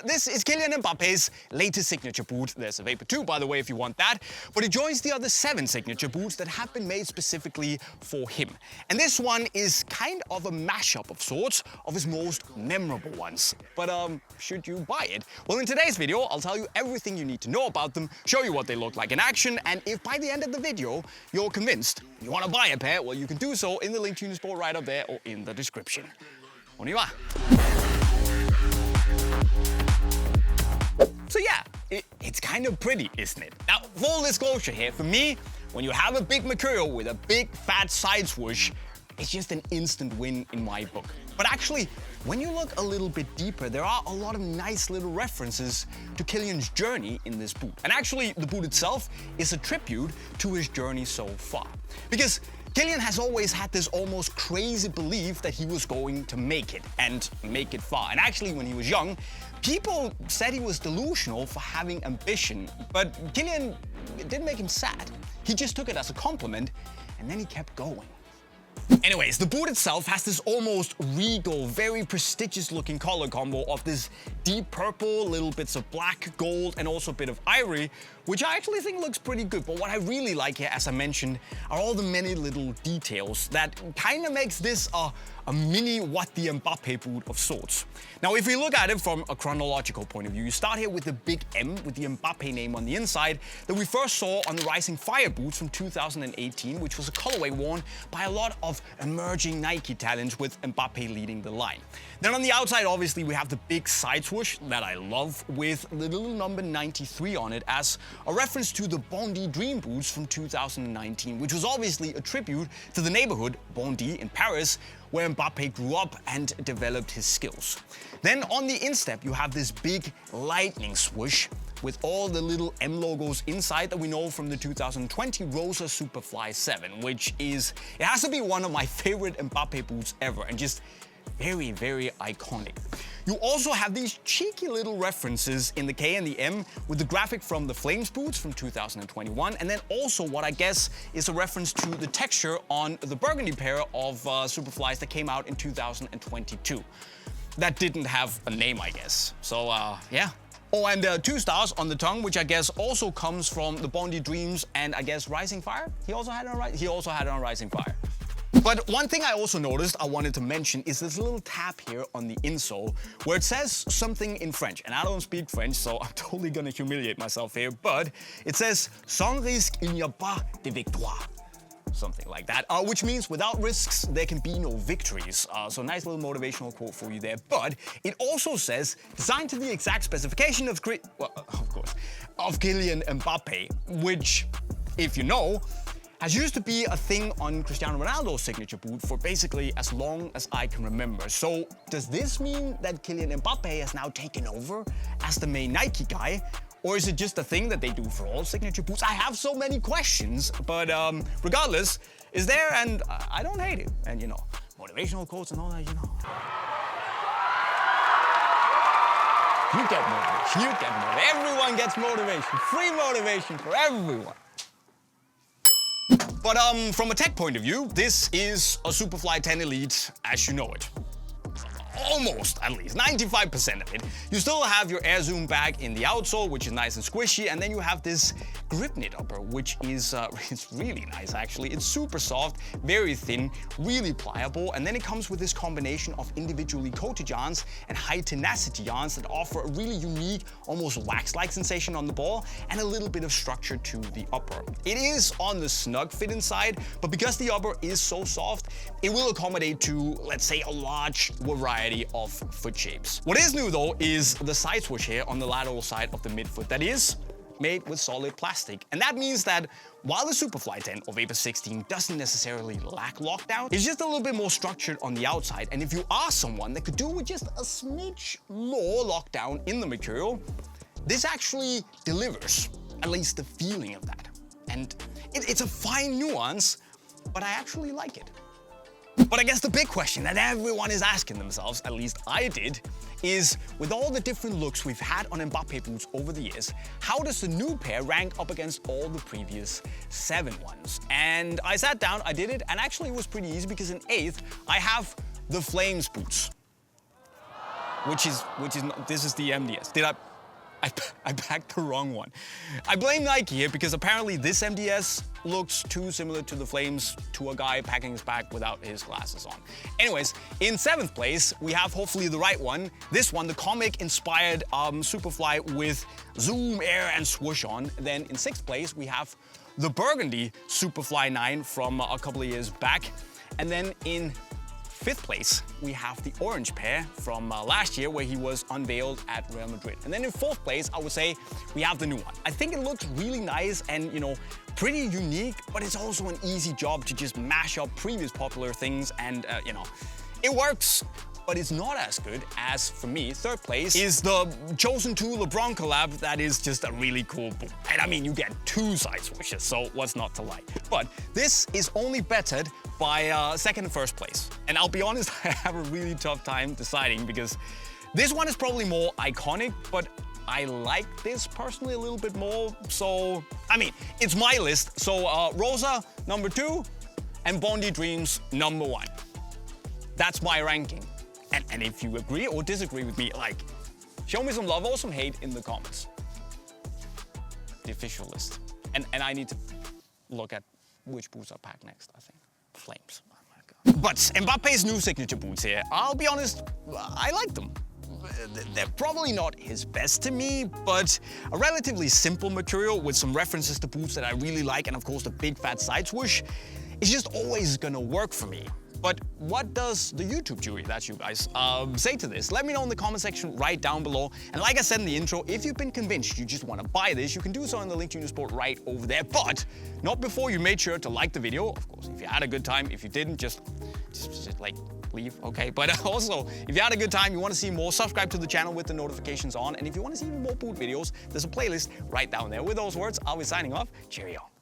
this is Kylian Mbappe's latest signature boot. There's a Vapor 2, by the way, if you want that. But it joins the other 7 signature boots that have been made specifically for him. And this one is kind of a mashup of sorts of his most memorable ones. But should you buy it? Well, in today's video, I'll tell you everything you need to know about them, show you what they look like in action, and if by the end of the video you're convinced you want to buy a pair, well, you can do so in the link to Unisport right up there or in the description. On y va. So yeah, it's kind of pretty, isn't it? Now, full disclosure here, for me, when you have a big Mercurial with a big fat side swoosh, it's just an instant win in my book. But actually, when you look a little bit deeper, there are a lot of nice little references to Kylian's journey in this boot. And actually, the boot itself is a tribute to his journey so far. Because Kylian has always had this almost crazy belief that he was going to make it, and make it far. And actually, when he was young, people said he was delusional for having ambition, but Kylian, it didn't make him sad. He just took it as a compliment, and then he kept going. Anyways, the boot itself has this almost regal, very prestigious looking color combo of this deep purple, little bits of black, gold, and also a bit of ivory, which I actually think looks pretty good. But what I really like here, as I mentioned, are all the many little details that kind of makes this a mini What the Mbappe boot of sorts. Now, if we look at it from a chronological point of view, you start here with the big M with the Mbappe name on the inside that we first saw on the Rising Fire boots from 2018, which was a colorway worn by a lot of emerging Nike talents with Mbappe leading the line. Then on the outside, obviously, we have the big side swoosh that I love with the little number 93 on it as a reference to the Bondy Dream boots from 2019, which was obviously a tribute to the neighborhood, Bondy in Paris, where Mbappe grew up and developed his skills. Then on the instep, you have this big lightning swoosh with all the little M logos inside that we know from the 2020 Rosa Superfly 7, which is, it has to be one of my favorite Mbappe boots ever, and just very, very iconic. You also have these cheeky little references in the K and the M with the graphic from the Flames boots from 2021, and then also what I guess is a reference to the texture on the burgundy pair of Superflies that came out in 2022. That didn't have a name, I guess. So, yeah. Oh, and 2 stars on the tongue, which I guess also comes from the Bondy Dreams and I guess Rising Fire? He also had it on Rising Fire. But one thing I also noticed I wanted to mention is this little tab here on the insole where it says something in French. And I don't speak French, so I'm totally gonna humiliate myself here, but it says "Sans risque, il n'y a pas de victoire." Something like that, which means without risks, there can be no victories. So nice little motivational quote for you there. But it also says, designed to the exact specification of Kylian Mbappe, which, if you know, has used to be a thing on Cristiano Ronaldo's signature boot for basically as long as I can remember. So does this mean that Kylian Mbappe has now taken over as the main Nike guy? Or is it just a thing that they do for all signature boots? I have so many questions, but regardless, it's there and I don't hate it. And you know, motivational quotes and all that, you know. You get motivation, you get motivation. Everyone gets motivation, free motivation for everyone. But from a tech point of view, this is a Superfly 10 Elite as you know it. Almost, at least, 95% of it. You still have your air zoom bag in the outsole, which is nice and squishy, and then you have this grip knit upper, which is it's really nice actually. It's super soft, very thin, really pliable, and then it comes with this combination of individually coated yarns and high tenacity yarns that offer a really unique, almost wax-like sensation on the ball and a little bit of structure to the upper. It is on the snug fit inside, but because the upper is so soft, it will accommodate to, let's say, a large variety of foot shapes. What is new though is the side swoosh here on the lateral side of the midfoot that is made with solid plastic. And that means that while the Superfly 10 or Vapor 16 doesn't necessarily lack lockdown, it's just a little bit more structured on the outside. And if you are someone that could do with just a smidge more lockdown in the Mercurial, this actually delivers at least the feeling of that. And it's a fine nuance, but I actually like it. But I guess the big question that everyone is asking themselves, at least I did, is with all the different looks we've had on Mbappe boots over the years, how does the new pair rank up against all the previous 7 ones? And I sat down, I did it, and actually it was pretty easy because in 8th, I have the Flames boots. which is not, this is the MDS. I packed the wrong one. I blame Nike here because apparently this MDS looks too similar to the Flames to a guy packing his bag without his glasses on. Anyways, in 7th place, we have hopefully the right one. This one, the comic-inspired Superfly with zoom, air, and swoosh on. Then in 6th place, we have the burgundy Superfly 9 from a couple of years back. And then in 5th place, we have the orange pair from last year where he was unveiled at Real Madrid. And then in 4th place, I would say we have the new one. I think it looks really nice and, you know, pretty unique, but it's also an easy job to just mash up previous popular things and, you know, it works. But it's not as good as, for me, 3rd place is the Chosen 2 LeBron collab that is just a really cool boot. And I mean, you get 2 side swooshes, so what's not to like? But this is only bettered by 2nd and 1st place. And I'll be honest, I have a really tough time deciding because this one is probably more iconic, but I like this personally a little bit more. So, I mean, it's my list. So Rosa, number 2, and Bondy Dreams, number 1. That's my ranking. And if you agree or disagree with me, like, show me some love or some hate in the comments. The official list. And I need to look at which boots I pack next, I think. Flames. Oh my God. But Mbappe's new signature boots here, I'll be honest, I like them. They're probably not his best to me, but a relatively simple material with some references to boots that I really like, and of course the big fat side swoosh is just always gonna work for me. But what does the YouTube jury, that's you guys, say to this? Let me know in the comment section right down below. And like I said in the intro, if you've been convinced you just want to buy this, you can do so in the link to Unisport right over there. But not before you made sure to like the video. Of course, if you had a good time. If you didn't, just like leave, okay? But also, if you had a good time, you want to see more, subscribe to the channel with the notifications on. And if you want to see even more boot videos, there's a playlist right down there. With those words, I'll be signing off. Cheerio.